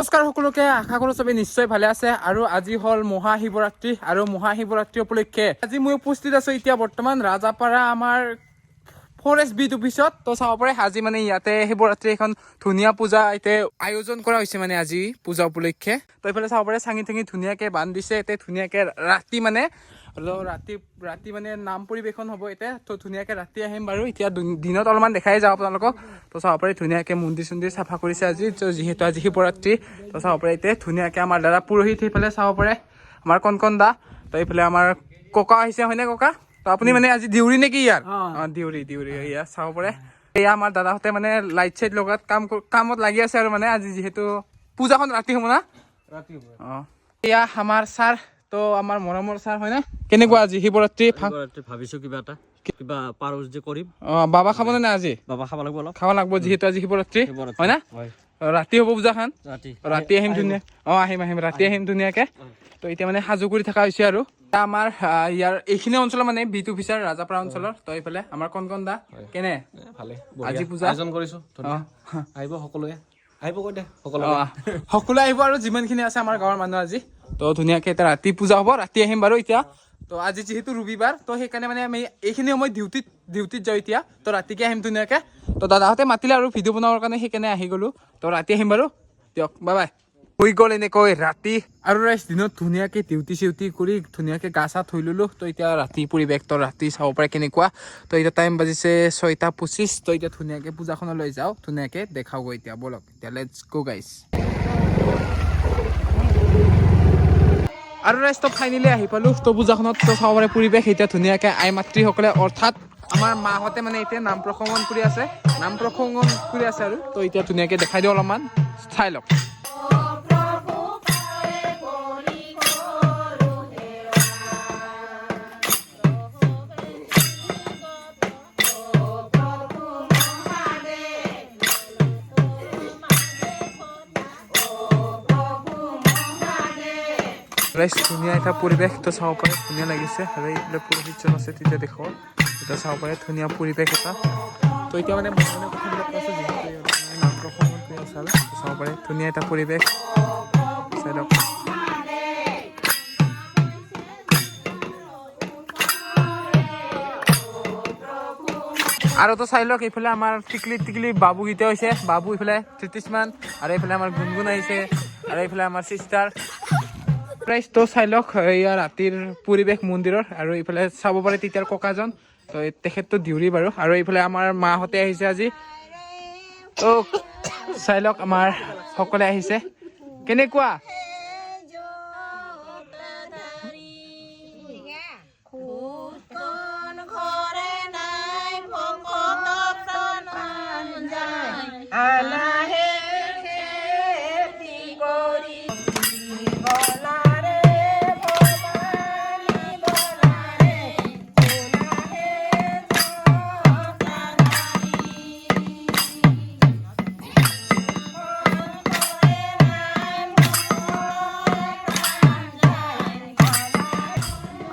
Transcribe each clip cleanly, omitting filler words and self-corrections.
নমস্কাৰ সকলোকে, আশা কৰোঁ চবে নিশ্চয় ভালে আছে। আৰু আজি হ'ল মহাশিৱৰাত্ৰি আৰু মহাশিৱৰাত্ৰি উপলক্ষে আজি মই উপস্থিত আছো এতিয়া বৰ্তমান ৰাজাপাৰা আমাৰ ফৰেষ্ট বিট অফিচত। তো চাব পাৰে আজি মানে ইয়াতে শিৱৰাত্ৰি এখন ধুনীয়া পূজা ইয়াতে আয়োজন কৰা হৈছে মানে আজি পূজা উপলক্ষে। তো এইফালে চাব পাৰে চাঙি ঠাঙি ধুনীয়াকে বান্ধ দিছে ইয়াতে ধুনীয়াকে ৰাতি মানে ৰাতি মানে নাম পৰিৱেশন হ'ব এতিয়া। তো ধুনীয়াকে ৰাতি আহিম বাৰু, এতিয়া দিনত অলপমান দেখাই যাওঁ আপোনালোকক। তো চাব পাৰে ধুনীয়াকে মন্দিৰ চন্দিৰ চাফা কৰিছে আজি, যিহেতু আজি শিৱৰাত্ৰি। তো চাব পাৰে এতিয়া ধুনীয়াকে আমাৰ দাদা পুৰোহিত সেইফালে চাব পাৰে আমাৰ কণ দা। তো এইফালে আমাৰ ককা আহিছে, হয়নে ককা? তো আপুনি মানে আজি ডিউৰি নেকি ইয়াৰ? ডিউৰি ইয়াৰ চাব পাৰে। এয়া আমাৰ দাদাহঁতে মানে লাইট চাইট লগাত কামত লাগি আছে আৰু মানে আজি যিহেতু পূজাখন ৰাতি হ'ব না, ৰাতি হ'ব। এয়া আমাৰ ছাৰ, তো আমাৰ মৰমৰ ছাৰ, হয় না? কেনেকুৱা আজি শিৱৰাত্ৰি? ভাবিছো কিবা পাৰো যে কৰিম। বাবা খাব নে আজি? বাবা খাব লাগিব, অলপ খাব লাগিব যিহেতু আজি শিৱৰাত্ৰি, হয় না? ৰাতি হ'ব পূজাখন, ৰাতি আহিম ধুনীয়া। আহিম ৰাতি আহিম ধুনীয়াকে। তো এতিয়া মানে সাজু কৰি থকা হৈছে আৰু আমাৰ ইয়াৰ এইখিনি অঞ্চলৰ মানে বিট অফিচাৰ ৰাজাপাৰা অঞ্চলৰ। তো এইফালে আমাৰ কণ দা কেনে ভালে আজি পূজা আয়োজন কৰিছো। আহিব সকলোৱে, আহিব কৈ দে সকলোৱে আহিব আৰু যিমানখিনি আছে আমাৰ গাঁৱৰ মানুহ আজি। তো ধুনীয়াকে এতিয়া ৰাতি পূজা হ'ব, ৰাতি আহিম বাৰু এতিয়া। তো আজি যিহেতু ৰবিবাৰ, তো সেইকাৰণে মানে আমি এইখিনি সময় ডিউটিত যাওঁ এতিয়া। তো ৰাতিকে আহিম ধুনীয়াকে। তো দাদাহঁতে মাতিলে আৰু ভিডিঅ' বনাবৰ কাৰণে সেইকাৰণে আহি গ'লো। তো ৰাতি আহিম বাৰু, দিয়ক বাই বাই। হৈ গ'ল এনেকৈ ৰাতি আৰু ৰাইজ দিনত ধুনীয়াকে ডিউটি চিউটি কৰি ধুনীয়াকে গা চা ধুই ল'লো। তো এতিয়া ৰাতি পৰিৱেশ, তো ৰাতি চাব পাৰে কেনেকুৱা। তো এতিয়া টাইম বাজিছে 6:25। তো এতিয়া ধুনীয়াকে পূজাখনলৈ যাওঁ, ধুনীয়াকে দেখাওগৈ এতিয়া, বলক এতিয়া লেটছ গো গাইজ। আৰু ৰাইজ তো ফাইনেলি আহি পালো। তো পূজাখনত তো চাব পাৰে পৰিৱেশ এতিয়া ধুনীয়াকে আই মাতৃসকলে অৰ্থাৎ আমাৰ মাহঁতে মানে এতিয়া নাম প্ৰসংগন কৰি আছে আৰু। তো এতিয়া ধুনীয়াকে দেখাই দিওঁ, অলপমান চাই লওক। ধুনীয়া এটা পৰিৱেশ, তো চাব পাৰে ধুনীয়া লাগিছে। আৰু এইফালে পুৰোহিতজন আছে, তেতিয়া দেখো এতিয়া চাব পাৰে ধুনীয়া পৰিৱেশ এটা। তো এতিয়া মানে কথাবিলাক কৈছোঁ যিহেতু নাম প্ৰসংগন কৰি আছে আৰু চাব পাৰে ধুনীয়া এটা পৰিৱেশ চাই লওক। আৰু তো চাই লওক এইফালে আমাৰ টিকলি বাবুকেইটা হৈছে, বাবু এইফালে 33 মান, আৰু এইফালে আমাৰ গুণগুণ আহিছে, আৰু এইফালে আমাৰ চিষ্টাৰ প্ৰাইজ। তো চাই লওক এয়া ৰাতিৰ পৰিৱেশ মন্দিৰৰ। আৰু এইফালে চাব পাৰে তেতিয়াৰ ককাজন, তো তেখেতটো ডিউৰি বাৰু। আৰু এইফালে আমাৰ মাহঁতে আহিছে আজি। তো চাই লওক আমাৰ সকলে আহিছে, কেনেকুৱা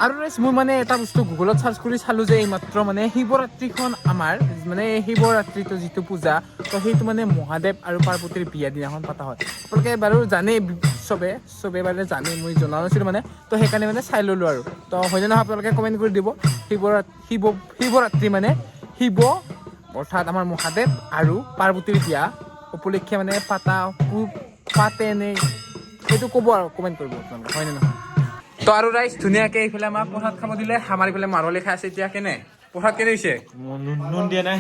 আৰু মোৰ মানে এটা বস্তু গুগলত চাৰ্চ কৰি চালোঁ যে এইমাত্ৰ মানে শিৱৰাত্ৰিখন আমাৰ মানে শিৱৰাত্ৰিটো যিটো পূজা, তো সেইটো মানে মহাদেৱ আৰু পাৰ্বতীৰ বিয়া দিনাখন পতা হয়। আপোনালোকে বাৰু জানেই, চবে বাৰু জানেই, মই জনা নাছিলোঁ মানে। তো সেইকাৰণে মানে চাই ল'লোঁ আৰু। তো হয়নে নহয় আপোনালোকে কমেণ্ট কৰি দিব। শিৱৰাত্ৰি মানে শিৱ অৰ্থাৎ আমাৰ মহাদেৱ আৰু পাৰ্বতীৰ বিয়া উপলক্ষে মানে পাতেনে সেইটো ক'ব আৰু কমেণ্ট কৰিব আপোনালোকে, হয়নে নহয়। তো আৰু ৰাইজ ধুনীয়াকে এইফালে আমাক প্ৰসাদ খাব দিলে। আমাৰ এইফালে মাৰোৱালী খাই আছে এতিয়া। কেনে প্ৰসাদ কেনে হৈছে? নুন দিয়া নাই,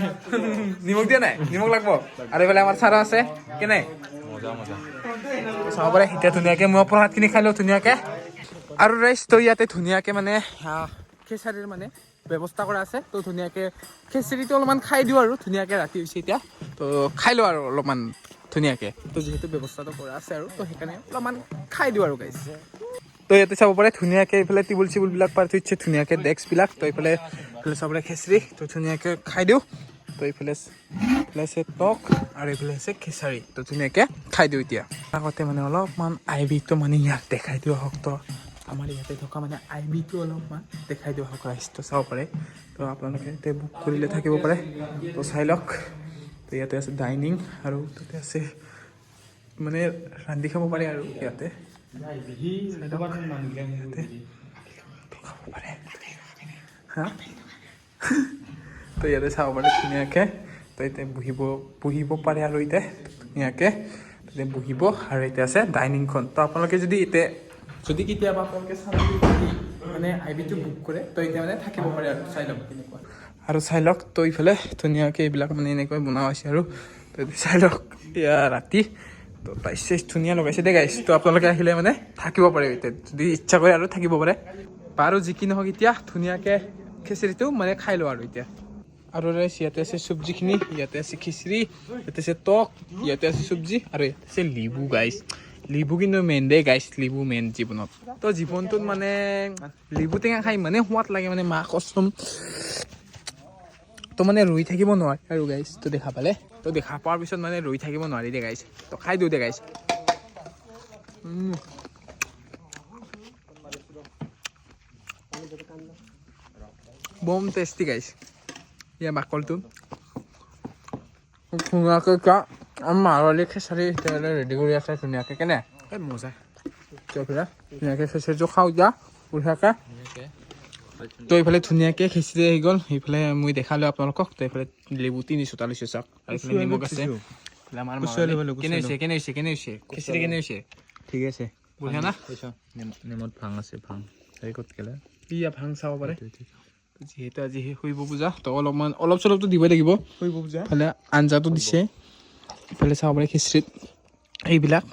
নিমখ দিয়া নাই, নিমখ লাগব। আৰু এইফালে আমাৰ চাৰা আছে, কেনে মজা চাব পাৰে। এতিয়া ধুনীয়াকে মই প্ৰসাদখিনি খাই লওঁ ধুনীয়াকে। আৰু ৰাইজ তো ইয়াতে ধুনীয়াকে মানে খিচাৰিৰ মানে ব্যৱস্থা কৰা আছে। তো ধুনীয়াকে খিচাৰিটো অলপমান খাই দিওঁ আৰু ধুনীয়াকে ৰাতি হৈছে এতিয়া। তো খাই লওঁ আৰু অলপমান ধুনীয়াকে, তো যিহেতু ব্যৱস্থাটো কৰা আছে আৰু, তো সেইকাৰণে অলপমান খাই দিওঁ আৰু গাইজ। তো ইয়াতে চাব পাৰে ধুনীয়াকে এইফালে টেবুল বিলাক পাৰি থৈছে, ধুনীয়াকে ডেস্কবিলাক। তো এইফালে চাব পাৰে খিচিৰি, তো ধুনীয়াকে খাই দিওঁ। তো এইফালে আছে টক, আৰু এইফালে আছে খিচাৰি, তো ধুনীয়াকে খাই দিওঁ এতিয়া। আগতে মানে অলপমান আইবিটো মানে ইয়াক দেখাই দিওঁ আহক। তো আমাৰ ইয়াতে থকা মানে আইবিটো অলপমান দেখাই দিওঁ আহক ৰাইজটো চাব পাৰে। তো আপোনালোকে ইয়াতে বুক কৰিলে থাকিব পাৰে, তো চাই লওক। তো ইয়াতে আছে ডাইনিং, আৰু তাতে আছে মানে ৰান্ধি খাব পাৰে আৰু ইয়াতে খাব পাৰে হা তো ইয়াতে চাব পাৰে ধুনীয়াকৈ তো এতিয়া বহিব পাৰে আৰু এতিয়া ধুনীয়াকৈ তাতে বহিব আৰু এতিয়া আছে ডাইনিংখন তো আপোনালোকে যদি কেতিয়াবা আপোনালোকে মানে আইবিটো বুক কৰে তো এতিয়া মানে থাকিব পাৰে আৰু চাই লওক কেনেকুৱা আৰু চাই লওক তো ইফালে ধুনীয়াকৈ এইবিলাক মানে এনেকৈ বনোৱা হৈছে আৰু তো চাই লওক এতিয়া ৰাতি তো টাইচ ধুনীয়া লগাইছে দেই গাইছ তো আপোনালোকে আহিলে মানে থাকিব পাৰে এতিয়া যদি ইচ্ছা কৰে আৰু থাকিব পাৰে বাৰু যি কি নহওক এতিয়া ধুনীয়াকৈ খিচিৰিটো মানে খাই লওঁ আৰু এতিয়া আৰু ৰাইচ ইয়াতে আছে চব্জিখিনি ইয়াতে আছে খিচিৰি ইয়াতে আছে টক ইয়াতে আছে চব্জি আৰু ইয়াতে আছে লিবু গাইছ লিবু কিন্তু মেইন দেই গাইছ লিবু মেইন জীৱনত তো জীৱনটোত মানে লিবু টেঙা খাই ইমানেই সোৱাদ লাগে মানে মা কচম তো মানে ৰৈ থাকিব নোৱাৰি আৰু গাইছ তো দেখা পালে তো দেখা পোৱাৰ পিছত মানে ৰৈ থাকিব নোৱাৰি দে গাইছ তো খাই দিওঁ দে গাইছ বম টেষ্টি গাইছ ইয়াৰ বাকলটো ধুনীয়াকৈ আমাৰ মাৰোৱাৰী খেচাৰি তেতিয়াহ'লে ৰেডি কৰি আছে ধুনীয়াকৈ কেনে মজা ধুনীয়াকৈ খেচাৰিটো খাওঁ এতিয়া বঢ়িয়াকৈ তো এইফালে ধুনীয়াকৈ খিচিৰি আহি গ'ল সেইফালে মই দেখালোঁ আপোনালোকক তো এইফালে লেবু 3 চোতা লৈছোঁ চাওক আৰু এইফালে নিমখ আছে আমাৰ কেনে হৈছে খিচিৰি কেনে হৈছে ঠিক আছে বঢ়িয়া না নিমত ভাং আছে ভাং এই ক'ত গেলে ইয়া ভাং চাব পাৰে যিহেতু আজি শুইব পূজা তো অলপ চলপটো দিবই লাগিব শুইব পূজা ইফালে আঞ্জাটো দিছে ইফালে চাব পাৰে খিচিৰিত এইবিলাক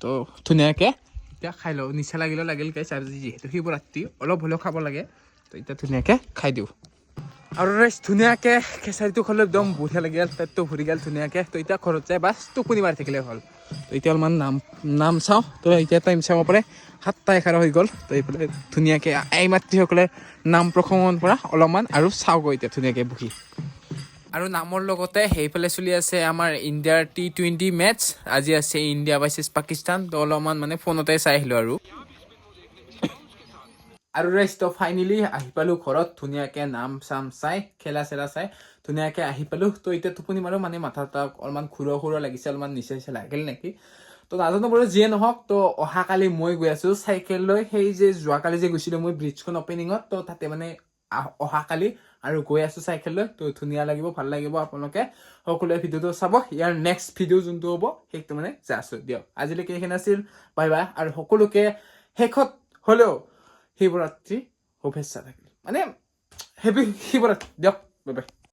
তো ধুনীয়াকৈ এতিয়া খাই লওঁ নিচা লাগিল গাইছ আজি যিহেতু শিৱৰাত্ৰি অলপ হ'লেও খাব লাগে তো এতিয়া ধুনীয়াকৈ খাই দিওঁ আৰু ৰাইচ ধুনীয়াকৈ খেচাৰিটো খালে একদম বঢ়িয়া লাগিল পেটটো ভৰি গ'ল ধুনীয়াকৈ তো এতিয়া ঘৰত যায় বাছ টোপনি মাৰি থাকিলে হ'ল তো এতিয়া অলপমান নাম চাওঁ তো এতিয়া টাইম চাব পাৰে 7:11 হৈ গ'ল তো এইফালে ধুনীয়াকৈ আই মাতৃসকলে নাম প্ৰসংগৰ পৰা অলপমান আৰু চাওঁগৈ এতিয়া ধুনীয়াকৈ বহি আৰু নামৰ লগতে সেইফালে চলি আছে আমাৰ ইণ্ডিয়াৰ T20 মেটচ আজি আছে ইণ্ডিয়া ভাৰ্চেছ পাকিস্তান তো অলপমান মানে ফোনতে চাই আহিলোঁ আৰু ৰাইজ তো ফাইনেলি আহি পালোঁ ঘৰত ধুনীয়াকৈ নাম চাম চাই খেলা চেলা চাই ধুনীয়াকৈ আহি পালোঁ তো এতিয়া টোপনি মাৰোঁ মানে মাথাটা অলপমান ঘূৰা লাগিছে অলপমান নিচা লাগিল নেকি তো নাজানো বাৰু যিয়ে নহওক তো অহাকালি মই গৈ আছোঁ চাইকেল লৈ সেই যে যোৱাকালি যে গৈছিলোঁ মই ব্ৰিজখন অপেনিঙত তো তাতে মানে অহাকালি আৰু গৈ আছোঁ চাইকেল লৈ তো ধুনীয়া লাগিব ভাল লাগিব আপোনালোকে সকলোৱে ভিডিঅ'টো চাব ইয়াৰ নেক্সট ভিডিঅ' যোনটো হ'ব সেইটো মানে যাই আছোঁ দিয়ক আজিলৈকে এইখিনি আছিল বাই বাই আৰু সকলোকে শেষত হ'লেও শিৱৰাত্ৰি শুভেচ্ছা থাকিল মানে হেপী শিৱৰাত্ৰি দিয়ক বাই বাই